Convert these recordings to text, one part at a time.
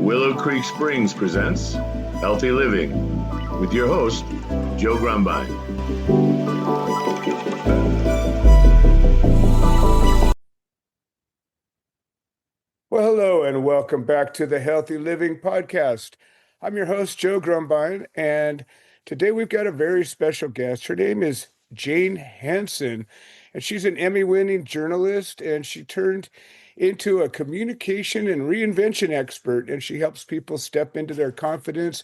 Willow Creek Springs presents Healthy Living with your host, Joe Grumbine. Well, hello, and welcome back to the Healthy Living Podcast. I'm your host, Joe Grumbine, and today we've got a very special guest. Her name is Jane Hanson, and she's an Emmy-winning journalist, and she turned into a communication and reinvention expert, and she helps people step into their confidence,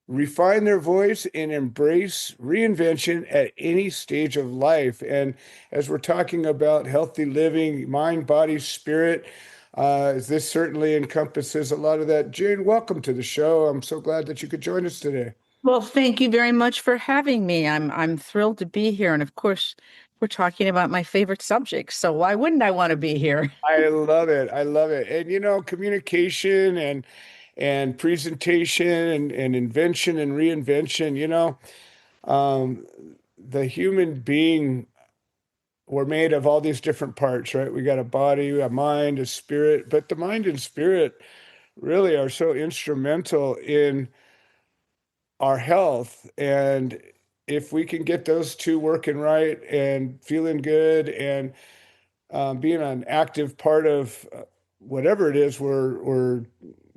refine their voice, and embrace reinvention at any stage of life. And as we're talking about healthy living, mind, body, spirit, this certainly encompasses a lot of that. Jane, welcome to the show. I'm so glad that you could join us today. Well, thank you very much for having me. I'm thrilled to be here, and of course, we're talking about my favorite subject. So why wouldn't I want to be here? I love it. I love it. And communication and presentation and invention and reinvention, um, the human being, we're made of all these different parts, right? We got a body, a mind, a spirit, but the mind and spirit really are so instrumental in our health. And if we can get those two working right and feeling good and being an active part of whatever it is we're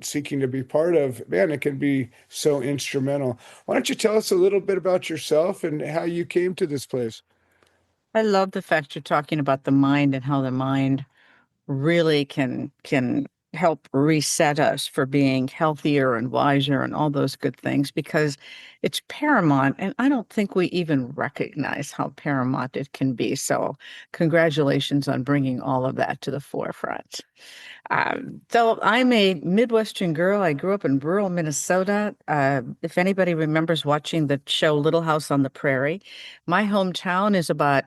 seeking to be part of, man, it can be so instrumental. Why don't you tell us a little bit about yourself and how you came to this place? I love the fact you're talking about the mind and how the mind really can help reset us for being healthier and wiser and all those good things because it's paramount, and I don't think we even recognize how paramount it can be. So congratulations on bringing all of that to the forefront. So I'm a Midwestern girl. I grew up in rural Minnesota. If anybody remembers watching the show Little House on the Prairie, my hometown is about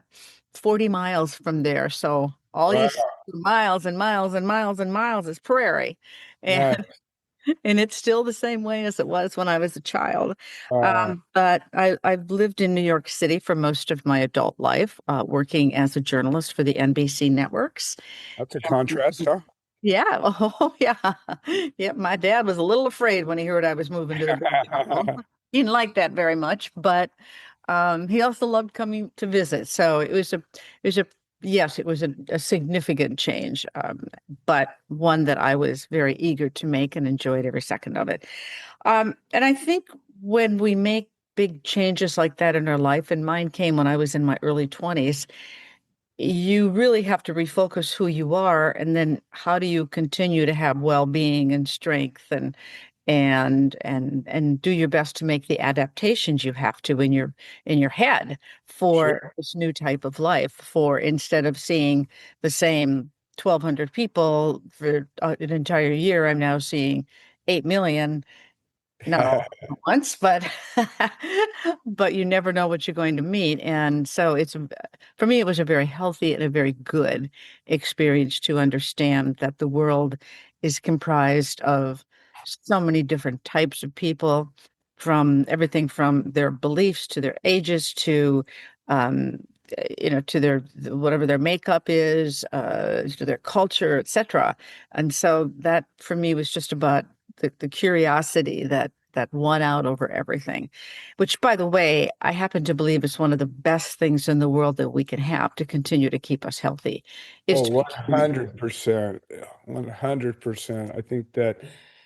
40 miles from there. So all you Wow. see miles and miles and miles and miles is prairie. Nice. And and it's still the same way as it was when I was a child. Uh, But I've lived in New York City for most of my adult life, working as a journalist for the NBC networks. that's a contrast, huh? Yeah. Oh, yeah. Yeah. My dad was a little afraid when he heard I was moving to the big apple. He didn't like that very much, but he also loved coming to visit. So yes, it was a significant change, but one that I was very eager to make and enjoyed every second of it. And I think when we make big changes like that in our life, and mine came when I was in my early 20s, you really have to refocus who you are, and then how do you continue to have well-being and strength and do your best to make the adaptations you have to in your head Sure. for this new type of life, for instead of seeing the same 1,200 people for an entire year, I'm now seeing 8 million, not all at once, but but you never know what you're going to meet. And so for me, it was a very healthy and a very good experience to understand that the world is comprised of so many different types of people, from everything from their beliefs to their ages to um to their whatever their makeup is, to their culture, etc. And so that for me was just about the curiosity that won out over everything, which, by the way, I happen to believe is one of the best things in the world that we can have to continue to keep us healthy, is Oh, to be curious. 100%. 100%. I think that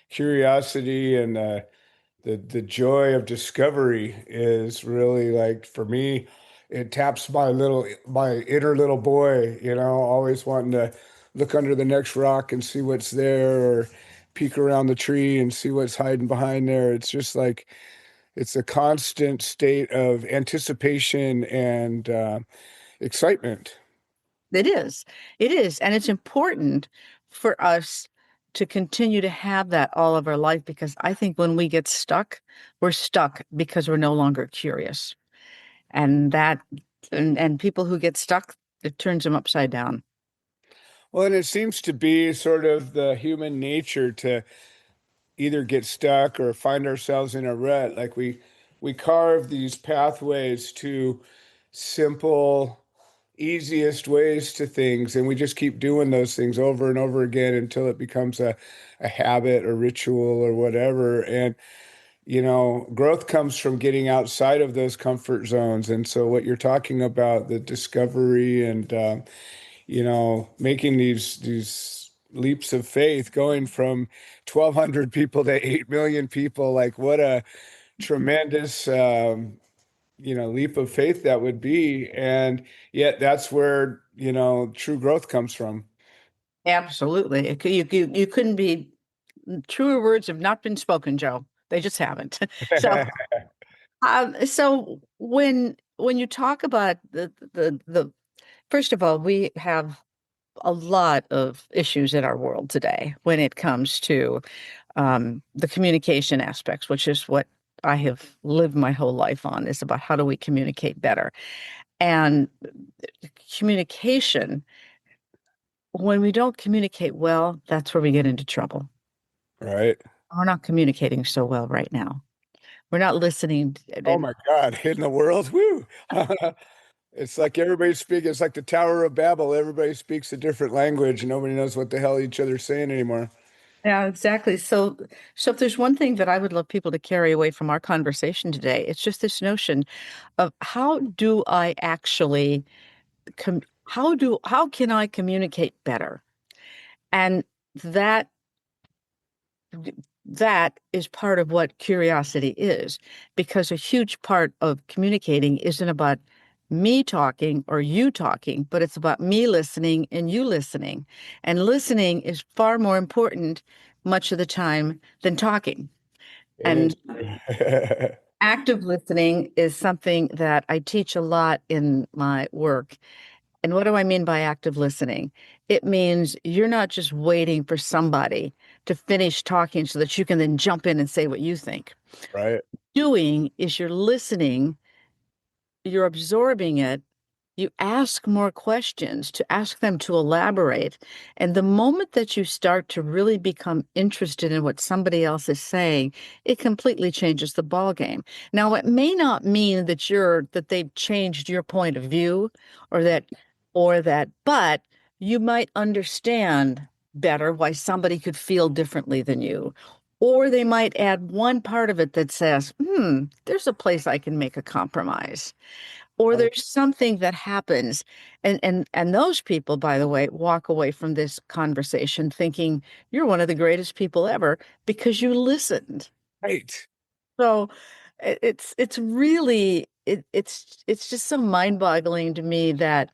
curiosity and the joy of discovery is really, like, for me, it taps my inner little boy, always wanting to look under the next rock and see what's there, or peek around the tree and see what's hiding behind there. It's just like it's a constant state of anticipation and excitement. It is. It is. And it's important for us to continue to have that all of our life, because I think when we get stuck, we're stuck because we're no longer curious. And and people who get stuck, it turns them upside down. Well, and it seems to be sort of the human nature to either get stuck or find ourselves in a rut. Like we carve these pathways to simple, easiest ways to things, and we just keep doing those things over and over again until it becomes a habit or ritual or whatever. And growth comes from getting outside of those comfort zones. And so what you're talking about, the discovery and making these leaps of faith, going from 1,200 people to 8 million people, like what a tremendous leap of faith that would be. And yet that's where, true growth comes from. Absolutely. You couldn't be truer words have not been spoken, Joe. They just haven't. So so when you talk about the first of all, we have a lot of issues in our world today when it comes to the communication aspects, which is what I have lived my whole life on, is about how do we communicate better. And communication, when we don't communicate well, that's where we get into trouble. Right. We're not communicating so well right now. We're not listening. Oh my God, in the world, woo. It's like everybody speaks, it's like the Tower of Babel. Everybody speaks a different language and nobody knows what the hell each other's saying anymore. Yeah, exactly. So if there's one thing that I would love people to carry away from our conversation today, it's just this notion of how do I actually how can I communicate better? And that that is part of what curiosity is, because a huge part of communicating isn't about me talking or you talking, but it's about me listening and you listening. And listening is far more important much of the time than talking. It And is true. active listening is something that I teach a lot in my work. And what do I mean by active listening? It means you're not just waiting for somebody to finish talking so that you can then jump in and say what you think. Right. Doing is you're listening, you're absorbing it, you ask more questions to ask them to elaborate. And the moment that you start to really become interested in what somebody else is saying, it completely changes the ball game. Now, it may not mean that they've changed your point of view or that, but you might understand better why somebody could feel differently than you. Or they might add one part of it that says, there's a place I can make a compromise, or there's something that happens. And those people, by the way, walk away from this conversation thinking you're one of the greatest people ever because you listened. Right. So it's really it's just so mind-boggling to me that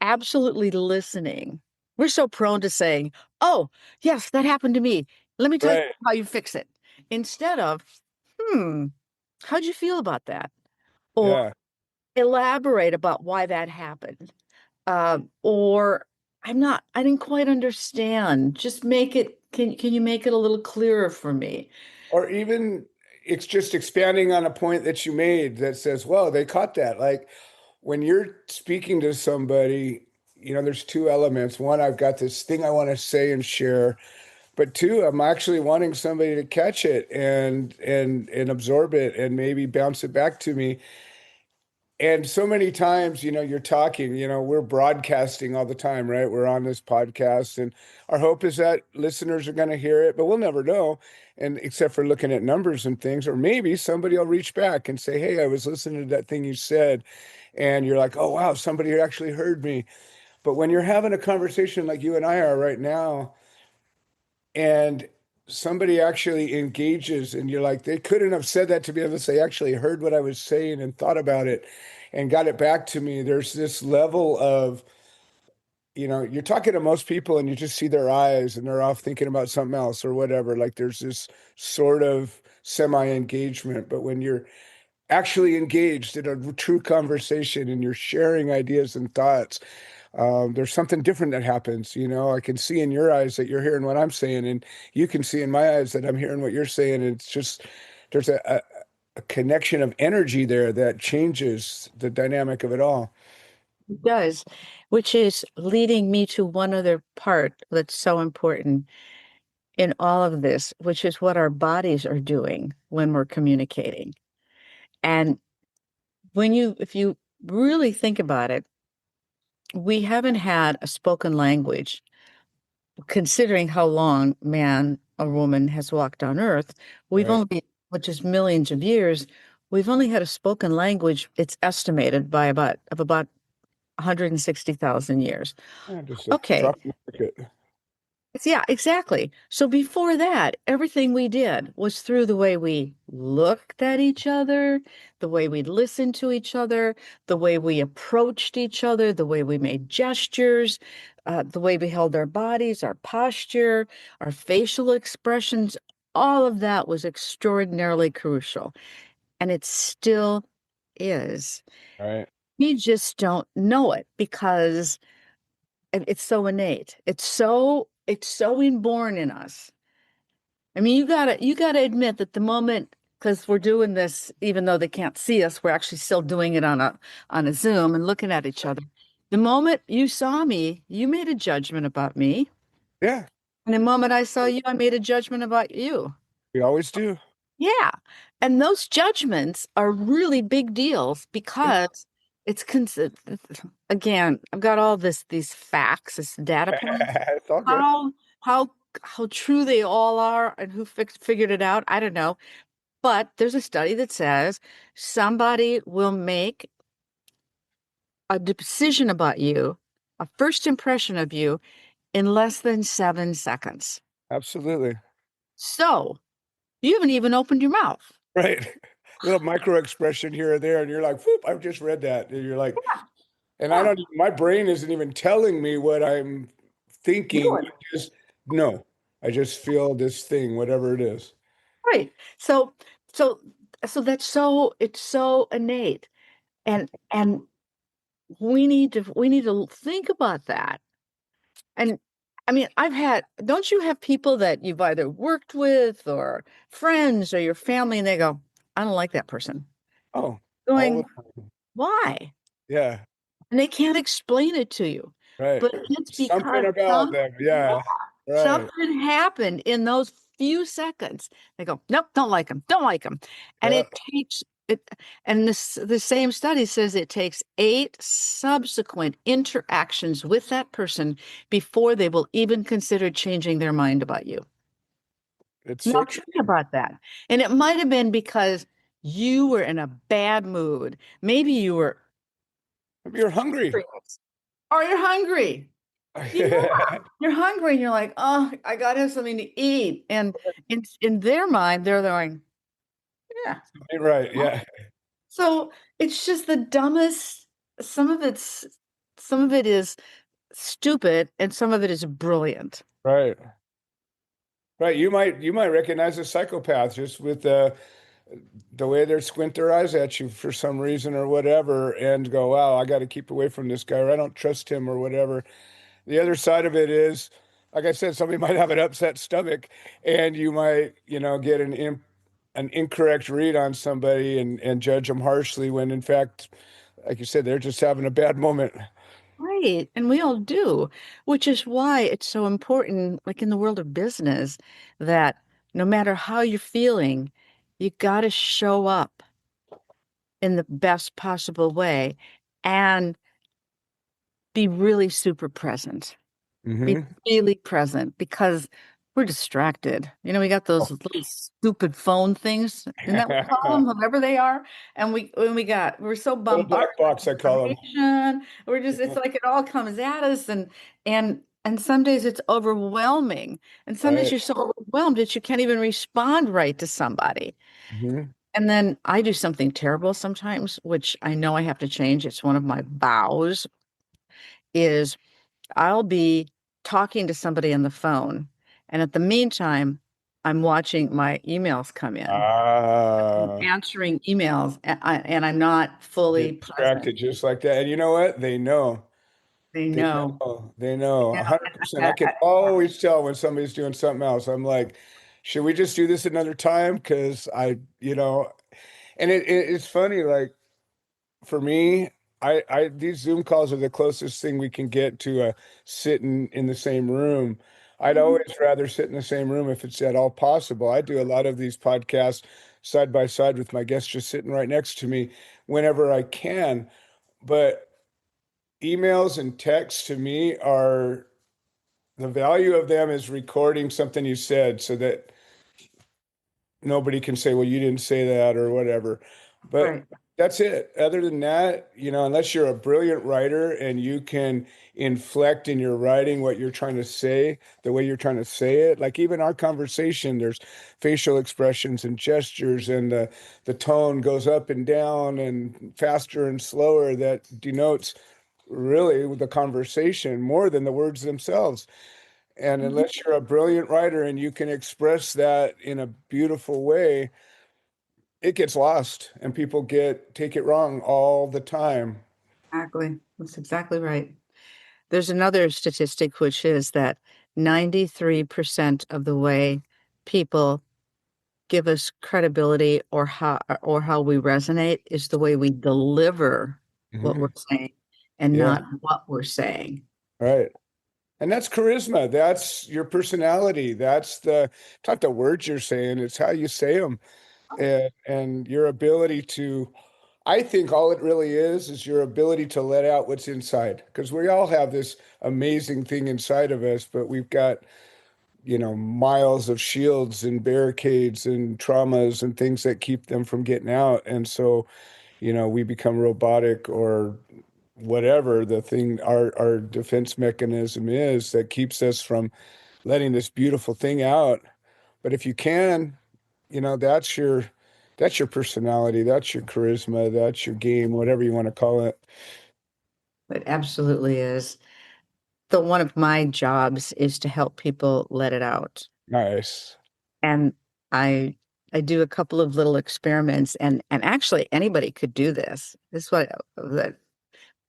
absolutely listening, we're so prone to saying, oh yes, that happened to me, let me tell you Right. how you fix it, instead of how'd you feel about that, or Yeah. elaborate about why that happened. Or I didn't quite understand. Just can you make it a little clearer for me? Or even it's just expanding on a point that you made that says, well, they caught that. Like when you're speaking to somebody, there's two elements. One, I've got this thing I want to say and share, but two, I'm actually wanting somebody to catch it and absorb it and maybe bounce it back to me. And so many times, you're talking, we're broadcasting all the time, right? We're on this podcast, and our hope is that listeners are going to hear it, but we'll never know. And except for looking at numbers and things, or maybe somebody will reach back and say, hey, I was listening to that thing you said. And you're like, oh, wow, somebody actually heard me. But when you're having a conversation like you and I are right now, and somebody actually engages and you're like, they couldn't have said that to me unless they actually heard what I was saying and thought about it and got it back to me. There's this level of, you're talking to most people and you just see their eyes and they're off thinking about something else or whatever. Like there's this sort of semi-engagement. But when you're actually engaged in a true conversation and you're sharing ideas and thoughts, there's something different that happens. I can see in your eyes that you're hearing what I'm saying, and you can see in my eyes that I'm hearing what you're saying. And it's just there's a connection of energy there that changes the dynamic of it all. It does, which is leading me to one other part that's so important in all of this, which is what our bodies are doing when we're communicating. And if you really think about it, we haven't had a spoken language, considering how long man or woman has walked on Earth. We've Right. only, which is millions of years, we've only had a spoken language, it's estimated by about 160,000 years. Yeah, just a Okay. drop in the bucket. Yeah, exactly. So before that, everything we did was through the way we looked at each other, the way we listened to each other, the way we approached each other, the way we made gestures, the way we held our bodies, our posture, our facial expressions. All of that was extraordinarily crucial, and it still is. Right. We just don't know it because it's so innate. It's so inborn in us. I mean, you gotta admit that the moment, because we're doing this, even though they can't see us, we're actually still doing it on a Zoom and looking at each other. The moment you saw me, you made a judgment about me. Yeah, And the moment I saw you, I made a judgment about you. we always do. Yeah. And those judgments are really big deals Yeah. because it's again, I've got all these facts, this data points. It's all good. How how how true they all are and who figured it out, I don't know. But there's a study that says somebody will make a decision about you, a first impression of you, in less than 7 seconds. Absolutely. So you haven't even opened your mouth. Right. Little micro expression here or there, and you're like, whoop, I've just read that. And you're like, and I Yeah, don't, my brain isn't even telling me what I'm thinking. doing. Just, no, I just feel this thing, whatever it is. Right. So so it's so innate. And we need to think about that. And I mean, don't you have people that you've either worked with or friends or your family, and they go, I don't like that person. Oh, all Going, the time. why? Yeah, And they can't explain it to you. right. But it's Something because about them. Yeah, right. something happened in those few seconds. They go, nope, don't like him, don't like him. And Yeah, it takes it, and the same study says it takes 8 subsequent interactions with that person before they will even consider changing their mind about you. it's Now so true. think about that. And it might have been because you were in a bad mood. Maybe you were Maybe you're hungry. or you're hungry. Yeah, you're hungry and you're like, oh, I gotta have something to eat. And in their mind, they're going, yeah. Right. Yeah. So it's just the dumbest. Some of it's some of it is stupid and some of it is brilliant. Right. Right. You might recognize a psychopath just with the way they squint their eyes at you for some reason or whatever, and go, wow, I got to keep away from this guy, or I don't trust him, or whatever. The other side of it is, like I said, somebody might have an upset stomach, and you might, get an incorrect read on somebody and judge them harshly when, in fact, like you said, they're just having a bad moment. Right. And we all do, which is why it's so important, like in the world of business, that no matter how you're feeling, you got to show up in the best possible way and be really super present. Be Hmm. really present because we're distracted. We got those little stupid phone things, isn't that what we call them, whatever they are? And we're so Little bombarded black box, I with call them. information. It's like it all comes at us, and some days it's overwhelming. And some days Right. you're so overwhelmed that you can't even respond right to somebody. Hmm. And then I do something terrible sometimes, which I know I have to change. It's one of my vows, is I'll be talking to somebody on the phone, and at the meantime, I'm watching my emails come in, Ah, answering emails, and I'm not get fully present. distracted just like that. And you know what? They know. They They know. know. They know. 100%. I can always tell when somebody's doing something else. I'm like, should we just do this another time? Because and it's funny, like for me, these Zoom calls are the closest thing we can get to sitting in the same room. I'd Mhm. always rather sit in the same room if it's at all possible. I do a lot of these podcasts side by side with my guests just sitting right next to me whenever I can. But emails and texts to me are the value of them is recording something you said so that nobody can say, well, you didn't say that or whatever. But Right. that's it. Other than that, unless you're a brilliant writer and you can inflect in your writing what you're trying to say, the way you're trying to say it, like even our conversation, there's facial expressions and gestures, and the tone goes up and down and faster and slower that denotes really the conversation more than the words themselves. And Mhm. unless you're a brilliant writer and you can express that in a beautiful way, it gets lost and people take it wrong all the time. Exactly. That's exactly right. There's another statistic, which is that 93% of the way people give us credibility or how we resonate is the way we deliver what we're Mhm. saying and Yeah, not what we're saying. right. And that's charisma. That's your personality. It's not the words you're saying, it's how you say them, and your ability to, I think all it really is your ability to let out what's inside. Because we all have this amazing thing inside of us, but we've got, miles of shields and barricades and traumas and things that keep them from getting out. And so, we become robotic or whatever the thing our defense mechanism is that keeps us from letting this beautiful thing out. But if you can, that's your personality, that's your charisma, that's your game, whatever you want to call it. It absolutely is. So one of my jobs is to help people let it out. Nice. And I I do a couple of little experiments and actually anybody could do this. This is what that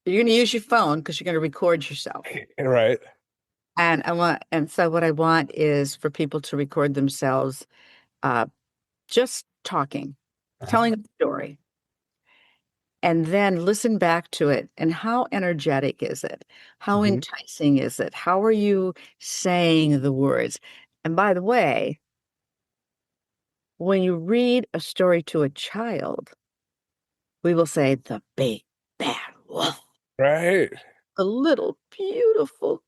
you're going to use your phone because you're going to record yourself. Right. And so what I want is for people to record themselves uh just talking, Uh-huh. telling a story, and then listen back to it. And how energetic is it? How Mhm. enticing is it? How are you saying the words? And by the way, when you read a story to a child, we will say the big bad wolf, Right. the little beautiful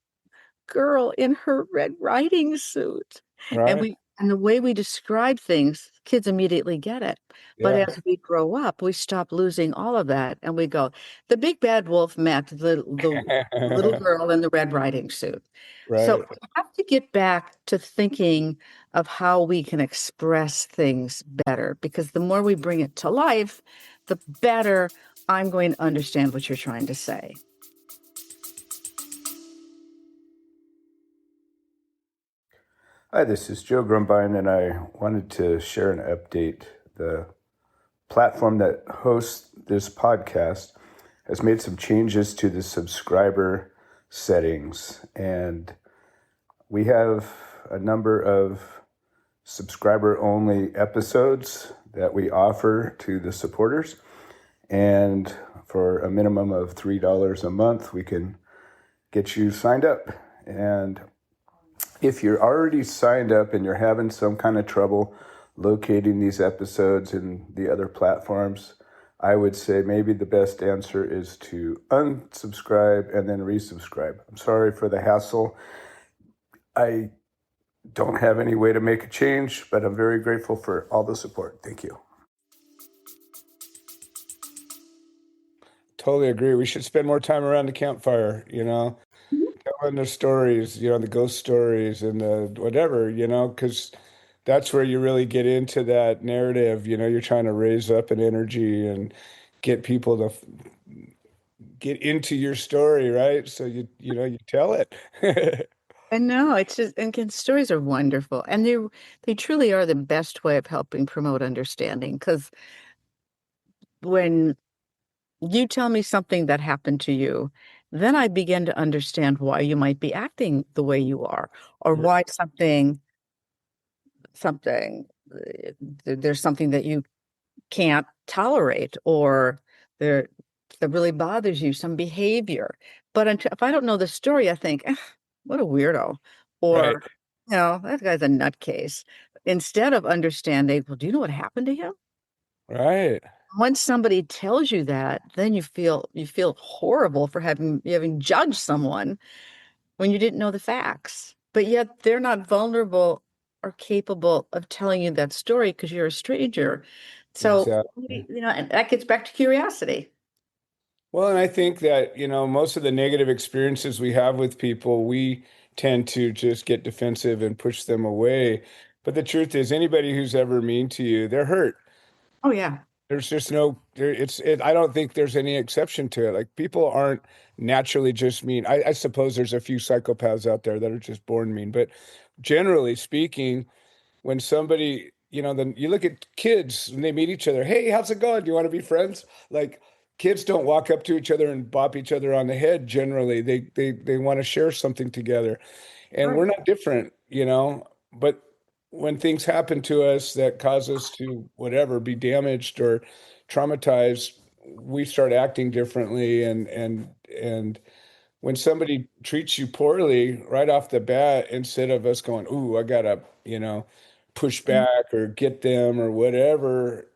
girl in her Red Riding suit. Right. And the way we describe things, kids immediately get it. But Yeah. as we grow up, we stop losing all of that and we go, the big bad wolf met the little girl in the Red Riding suit. So Right. we have to get back to thinking of how we can express things better, because the more we bring it to life, the better I'm going to understand what you're trying to say. Hi, this is Joe Grumbine, and I wanted to share an update. The platform that hosts this podcast has made some changes to the subscriber settings, and we have a number of subscriber only episodes that we offer to the supporters. And for a minimum of $3 a month, we can get you signed up. And if you're already signed up and you're having some kind of trouble locating these episodes in the other platforms, I would say maybe the best answer is to unsubscribe and then resubscribe. I'm sorry for the hassle. I don't have any way to make a change, but I'm very grateful for all the support. Thank you. Totally agree. We should spend more time around the campfire, telling the stories, the ghost stories and the whatever, because that's where you really get into that narrative. You're trying to raise up an energy and get people to get into your story, right? So you tell it. I know it's just and stories are wonderful, and they truly are the best way of helping promote understanding. Because when you tell me something that happened to you, then I begin to understand why you might be acting the way you are, or why something there's something that you can't tolerate, or there that really bothers you, some behavior. But if I don't know the story, I think, "Eh, what a weirdo," Right, or, that guy's a nutcase. Instead of understanding, well, do you know what happened to him? right. Once somebody tells you that, then you feel horrible for having judged someone when you didn't know the facts. But yet they're not vulnerable or capable of telling you that story because you're a stranger. So, Exactly. and that gets back to curiosity. Well, and I think that, most of the negative experiences we have with people, we tend to just get defensive and push them away. But the truth is, anybody who's ever mean to you, they're hurt. Oh yeah. There's just no, I don't think there's any exception to it. Like people aren't naturally just mean. I suppose there's a few psychopaths out there that are just born mean, but generally speaking, when somebody, then you look at kids when they meet each other, hey, how's it going? Do you want to be friends? Like kids don't walk up to each other and bop each other on the head generally. They want to share something together. And we're Right. not different, but when things happen to us that cause us to whatever be damaged or traumatized, we start acting differently and when somebody treats you poorly right off the bat, instead of us going, ooh, I gotta, push back or get them or whatever,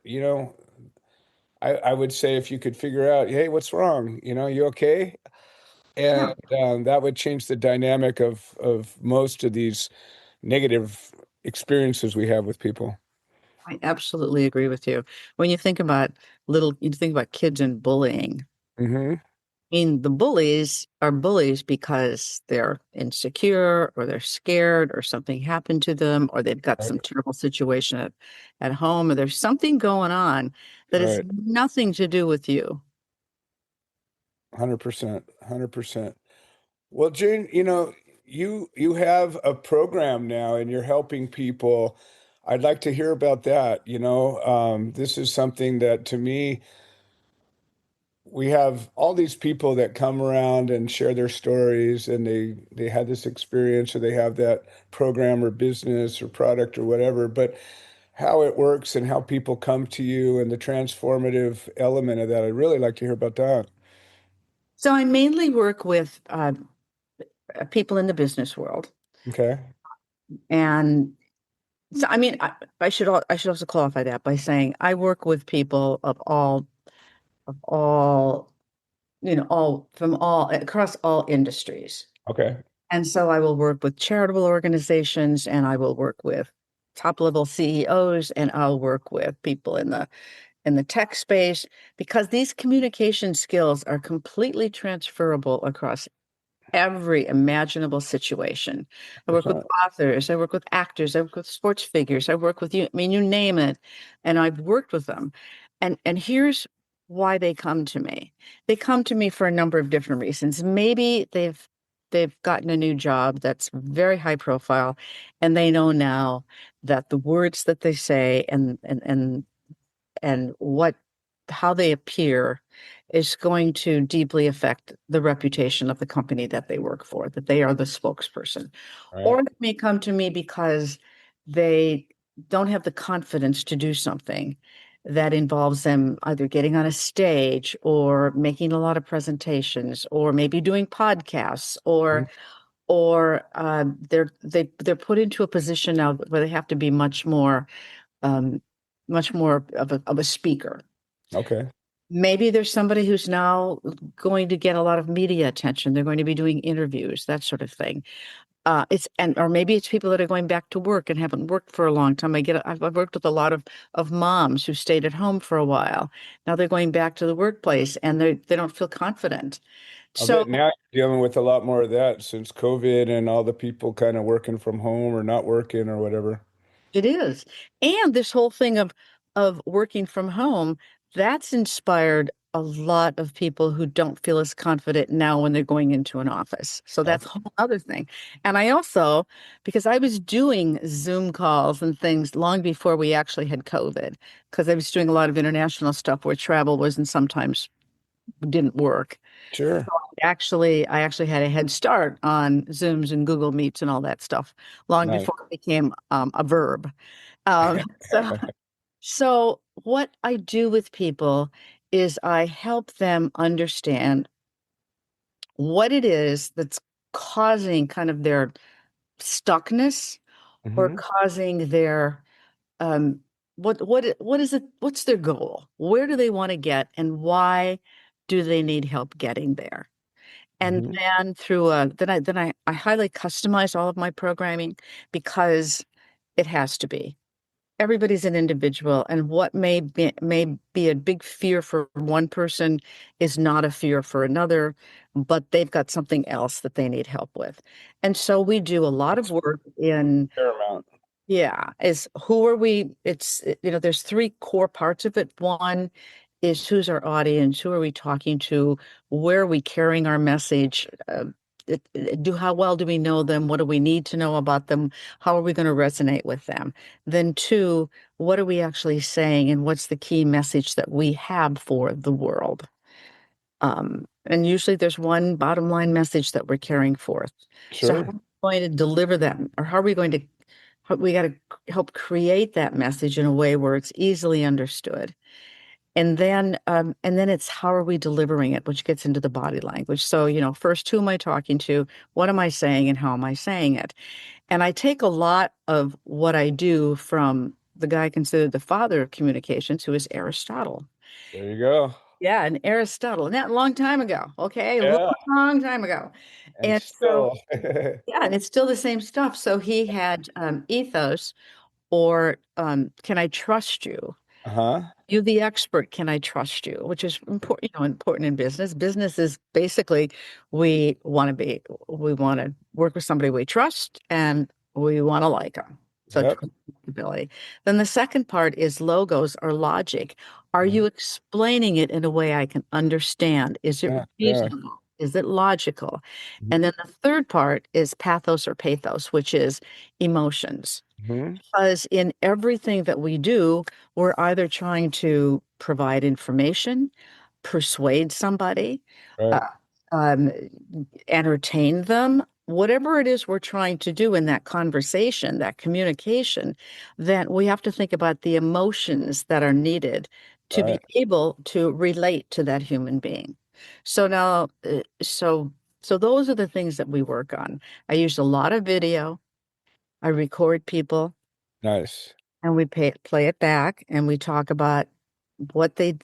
I would say if you could figure out, hey, what's wrong? You okay? And Yeah, that would change the dynamic of most of these negative experiences we have with people. I absolutely agree with you. When you think about kids and bullying. Hmm. I mean, the bullies are bullies because they're insecure or they're scared or something happened to them or they've got some Right. terrible situation at home or there's something going on that has Right. nothing to do with you. 100%. 100%. Well, Jane, you have a program now and you're helping people. I'd like to hear about that. This is something that to me, we have all these people that come around and share their stories and they had this experience or they have that program or business or product or whatever, but how it works and how people come to you and the transformative element of that, I'd really like to hear about that. So I mainly work with people in the business world. Okay. And so, I mean, I should also qualify that by saying I work with people of all, all from all across all industries. Okay. And so I will work with charitable organizations and I will work with top level CEOs and I'll work with people in the tech space because these communication skills are completely transferable across every imaginable situation. I work with 100%. authors, I work with actors, I work with sports figures, I work with you, I mean, you name it, and I've worked with them. And here's why they come to me. They come to me for a number of different reasons. Maybe they've gotten a new job that's very high profile, and they know now that the words that they say and what how they appear is going to deeply affect the reputation of the company that they work for, that they are the spokesperson. Right. Or they may come to me because they don't have the confidence to do something that involves them either getting on a stage or making a lot of presentations or maybe doing podcasts Mhm. or they're put into a position now where they have to be um, much more of a speaker. Okay. Maybe there's somebody who's now going to get a lot of media attention. They're going to be doing interviews, that sort of thing. Or maybe it's people that are going back to work and haven't worked for a long time. I've worked with a lot of moms who stayed at home for a while. Now they're going back to the workplace and they don't feel confident. I So bet now you're dealing with a lot more of that since COVID and all the people kind of working from home or not working or whatever. it is. And this whole thing of working from home, that's inspired a lot of people who don't feel as confident now when they're going into an office. So that's a Okay. whole other thing. And I also, because I was doing Zoom calls and things long before we actually had COVID, because I was doing a lot of international stuff where travel wasn't sometimes didn't work. Sure. I actually had a head start on Zooms and Google Meets and all that stuff long Nice. before it became a verb. Um, so, so what I do with people is I help them understand what it is that's causing kind of their stuckness or Hmm. causing their um, what is it? What's their goal? Where do they want to get, and why do they need help getting there? And Mhm. then through I highly customize all of my programming because it has to be. Everybody's an individual, and what may be a big fear for one person is not a fear for another, but they've got something else that they need help with. And so we do a lot of That's work in, paramount. yeah, is who are we? There's three core parts of it. One is who's our audience? Who are we talking to? Where are we carrying our message? How well do we know them? What do we need to know about them? How are we going to resonate with them? Then two, what are we actually saying, and what's the key message that we have for the world? And usually there's one bottom line message that we're carrying forth. So how Sure. are we going to deliver that, or how are we going to we got to help create that message in a way where it's easily understood. And then it's how are we delivering it, which gets into the body language. So, first, who am I talking to? What am I saying, and how am I saying it? And I take a lot of what I do from the guy considered the father of communications, who is Aristotle. There you go. Yeah, and Aristotle, and that a long time ago. Okay, a long, Yeah. long time ago. And And so, still. yeah, and it's still the same stuff. So he had ethos, or can I trust you? Uh-huh. You the expert, can I trust you? Which is important, important in business. Business is basically we want to work with somebody we trust and we want to like them. So Yep. trustability. Then the second part is logos or logic. Are Mhm. you explaining it in a way I can understand? Is it Yeah. Yeah. reasonable? Is it logical? Mhm. And then the third part is pathos or pathos, which is emotions. Mhm. Because in everything that we do, we're either trying to provide information, persuade somebody, uh, Right. um, entertain them, whatever it is we're trying to do in that conversation, that communication, then we have to think about the emotions that are needed to be Right. able to relate to that human being. So now, so those are the things that we work on. I use a lot of video. I record people Nice. and we play it back and we talk about what they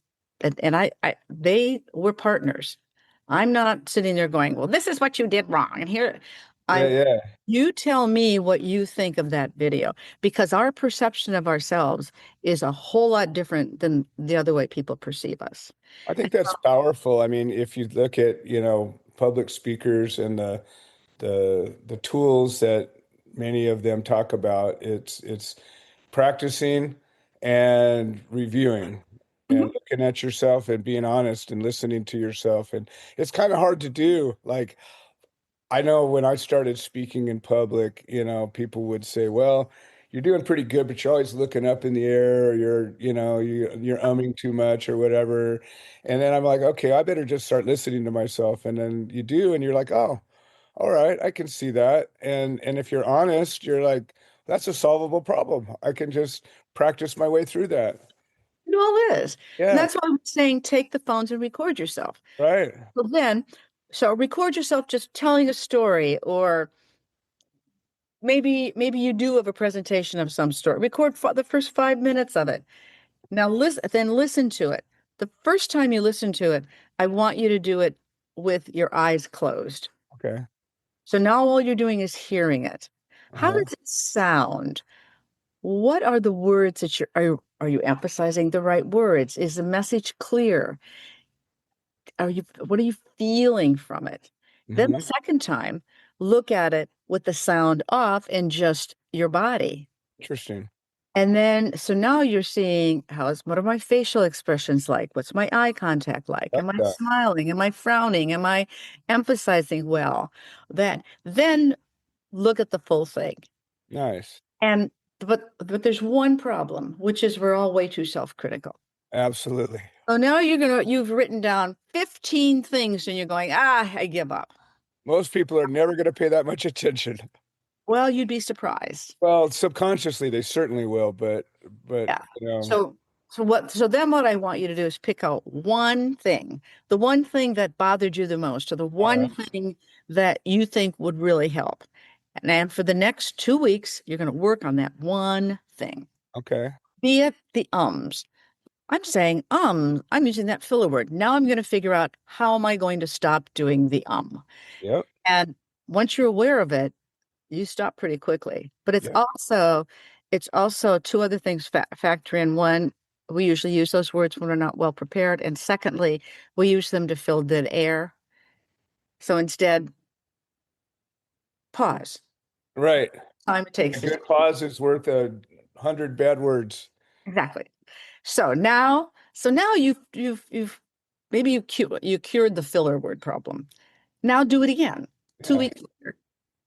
and they were partners. I'm not sitting there going, well, this is what you did wrong. And here Yeah, I yeah. you tell me what you think of that video because our perception of ourselves is a whole lot different than the other way people perceive us. I think that's powerful. I mean, if you look at, public speakers and the tools that many of them talk about, it's practicing and reviewing Mhm. and looking at yourself and being honest and listening to yourself. And it's kind of hard to do. Like, I know when I started speaking in public, people would say, well, you're doing pretty good, but you're always looking up in the air, or you're umming too much or whatever. And then I'm like, okay, I better just start listening to myself. And then you do, and you're like, oh, all right, I can see that. And if you're honest, you're like, that's a solvable problem. I can just practice my way through that. It all is. And Yeah, that's why I'm saying take the phones and record yourself. right. So then, so record yourself just telling a story, or maybe you do have a presentation of some sort. Record the first 5 minutes of it. Now listen to it. The first time you listen to it, I want you to do it with your eyes closed. Okay. So now all you're doing is hearing it. How Uh-huh. does it sound? What are the words that are you emphasizing the right words? Is the message clear? What are you feeling from it? Then the Hmm. second time, look at it with the sound off and just your body. Interesting. And then, so now you're seeing what are my facial expressions like? What's my eye contact like? Like Am I that. smiling? Am I frowning? Am I emphasizing well? Then look at the full thing. Nice. And, but there's one problem, which is we're all way too self-critical. Absolutely. So now you've written down 15 things and you're going, I give up. Most people are never going to pay that much attention. Well, you'd be surprised. Well, subconsciously they certainly will, but Yeah. So then what I want you to do is pick out one thing, the one thing that bothered you the most, or the all one right. thing that you think would really help. And then for the next 2 weeks, you're going to work on that one thing. Okay. be it the ums. I'm saying I'm using that filler word. Now I'm going to figure out how am I going to stop doing the Yep. And once you're aware of it, you stop pretty quickly. But Yep. it's also two other things factor in. One, we usually use those words when we're not well prepared. And secondly, we use them to fill dead air. So instead, pause. Right. Time it takes. A good pause is worth 100 bad words. Exactly. So now you've maybe you cured the filler word problem. Now do it again 2 weeks later.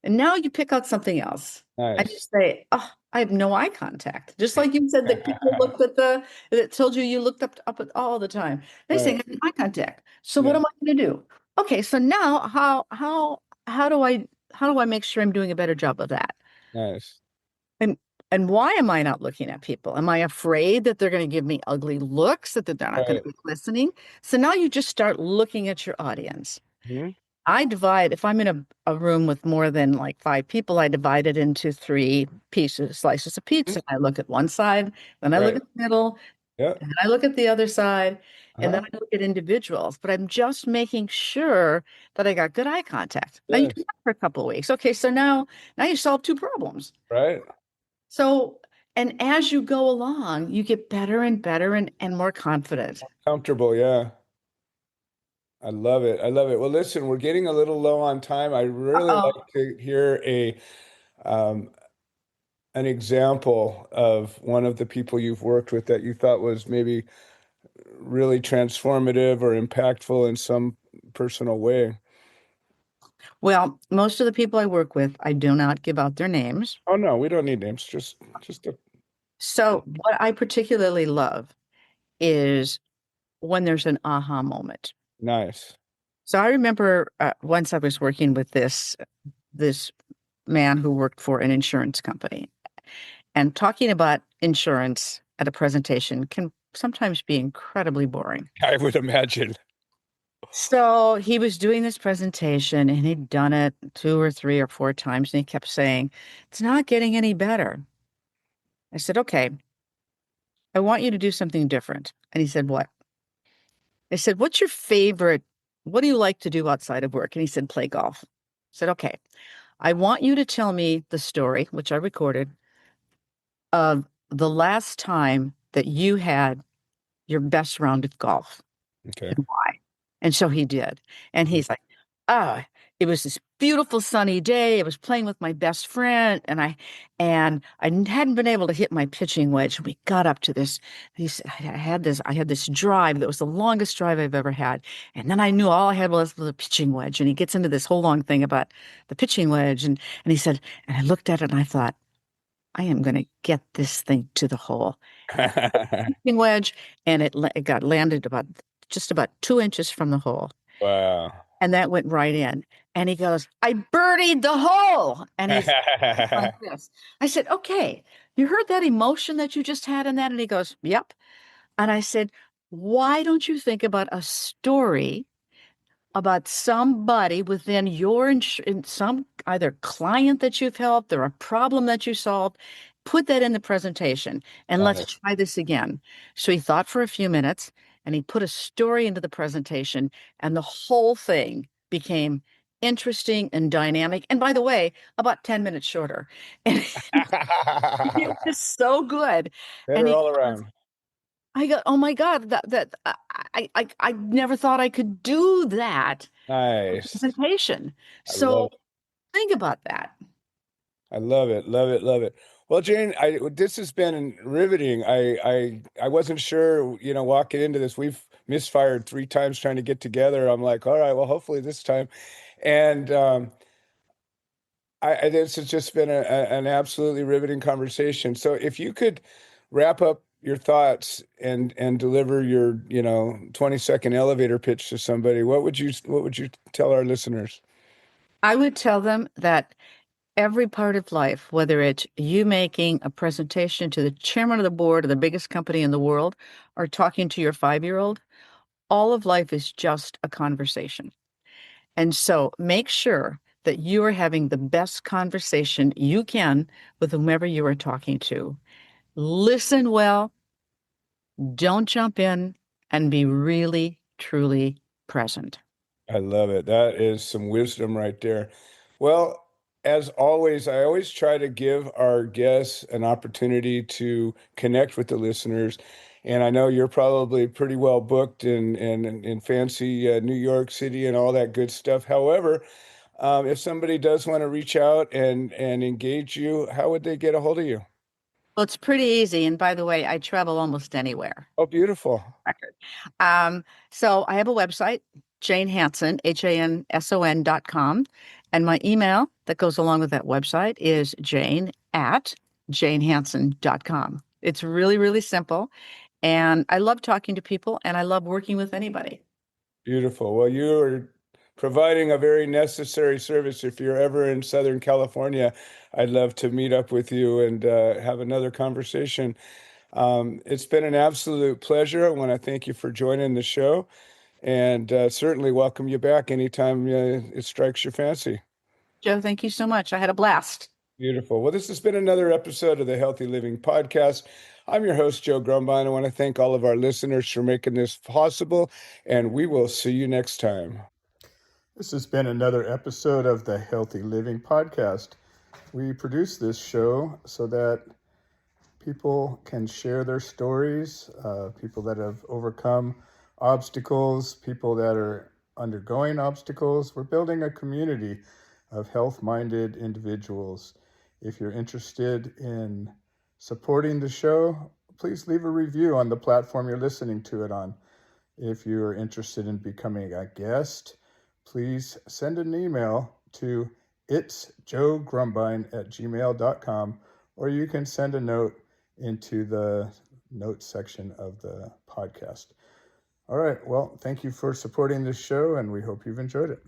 And now you pick out something else. And you Nice. say, oh, I have no eye contact. Just like you said that people looked at that told you looked up at all the time. They say Right. eye contact. So what Yeah. am I going to do? Okay, so now how do I make sure I'm doing a better job of that? Nice. And and why am I not looking at people? Am I afraid that they're going to give me ugly looks, that they're not going Right. to be listening? So now you just start looking at your audience. Hmm. I divide, if I'm in a room with more than like 5 people, I divide it into three slices of pizza. I look at one side, then I look Right. at the middle, Yep. and then I look at the other side, and then Uh-huh. I look at individuals. But I'm just making sure that I got good eye contact. Now you do Yes. that for a couple of weeks. Okay, so now you solve two problems. Right. So, and as you go along, you get better and better and more confident. Comfortable. Yeah. I love it. I love it. Well, listen, we're getting a little low on time. I really Uh-oh. like to hear um, an example of one of the people you've worked with that you thought was maybe really transformative or impactful in some personal way. Well, most of the people I work with, I do not give out their names. Oh no, we don't need names. Just a So, what I particularly love is when there's an aha moment. nice. So, I remember once I was working with this man who worked for an insurance company, and talking about insurance at a presentation can sometimes be incredibly boring. I would imagine. So, he was doing this presentation and he'd done it 2 or 3 or 4 times, and he kept saying, "It's not getting any better." I said, "Okay, I want you to do something different." And he said, "What?" I said, "What's your favorite? What do you like to do outside of work?" And he said, "Play golf." I said, "Okay, I want you to tell me the story," which I recorded, "of the last time that you had your best round of golf Okay. and why." And so he did. And he's like, "Oh, it was this beautiful sunny day. I was playing with my best friend, and I hadn't been able to hit my pitching wedge. We got up to this. He said, I had this drive that was the longest drive I've ever had. And then I knew all I had was the pitching wedge." And he gets into this whole long thing about the pitching wedge. And he said, and I looked at it and I thought, I am going to get this thing to the hole. Pitching wedge, and it got landed just about 2 inches from the hole. Wow. And that went right in. And he goes, "I birdied the hole." And he's like this. I said, "Okay, you heard that emotion that you just had in that?" And he goes, "Yep." And I said, "Why don't you think about a story about somebody within some either client that you've helped or a problem that you solved? Put that in the presentation and let's Nice. try this again." So he thought for a few minutes and he put a story into the presentation, and the whole thing became interesting and dynamic. And by the way, about 10 minutes shorter. And it was so good. And Better all around. I go, "Oh my God, I never thought I could do that Nice. presentation." I love So think about that. I love it, love it, love it. Well, Jane, this has been riveting. I wasn't sure, walking into this. We've misfired 3 times trying to get together. I'm like, all right, well, hopefully this time. And this has just been an absolutely riveting conversation. So if you could wrap up your thoughts and deliver your 20-second elevator pitch to somebody, what would you tell our listeners? I would tell them that every part of life, whether it's you making a presentation to the chairman of the board of the biggest company in the world or talking to your 5-year-old, all of life is just a conversation. And so make sure that you are having the best conversation you can with whomever you are talking to. Listen well, Don't jump in, and be really, truly present. I love it. That is some wisdom right there. Well, as always, I always try to give our guests an opportunity to connect with the listeners. And I know you're probably pretty well booked in fancy New York City and all that good stuff. However, if somebody does want to reach out and engage you, how would they get a hold of you? Well, it's pretty easy. And by the way, I travel almost anywhere. Oh, beautiful. Record. So I have a website, Jane Hanson, HANSON.com. And my email that goes along with that website is jane@janehanson.com. It's really, really simple. And I love talking to people, and I love working with anybody. Beautiful. Well, you are providing a very necessary service. If you're ever in Southern California, I'd love to meet up with you and have another conversation. It's been an absolute pleasure. I want to thank you for joining the show, and certainly welcome you back anytime it strikes your fancy. Joe, thank you so much. I had a blast. Beautiful. Well, this has been another episode of the Healthy Living Podcast. I'm your host, Joe Grumbine. I want to thank all of our listeners for making this possible, and we will see you next time. This has been another episode of the Healthy Living Podcast. We produce this show so that people can share their stories, people that have overcome obstacles, people that are undergoing obstacles. We're building a community of health-minded individuals. If you're interested in supporting the show, please leave a review on the platform you're listening to it on. If you're interested in becoming a guest, please send an email to itsjoegrumbine@gmail.com, or you can send a note into the notes section of the podcast. All right. Well, thank you for supporting this show, and we hope you've enjoyed it.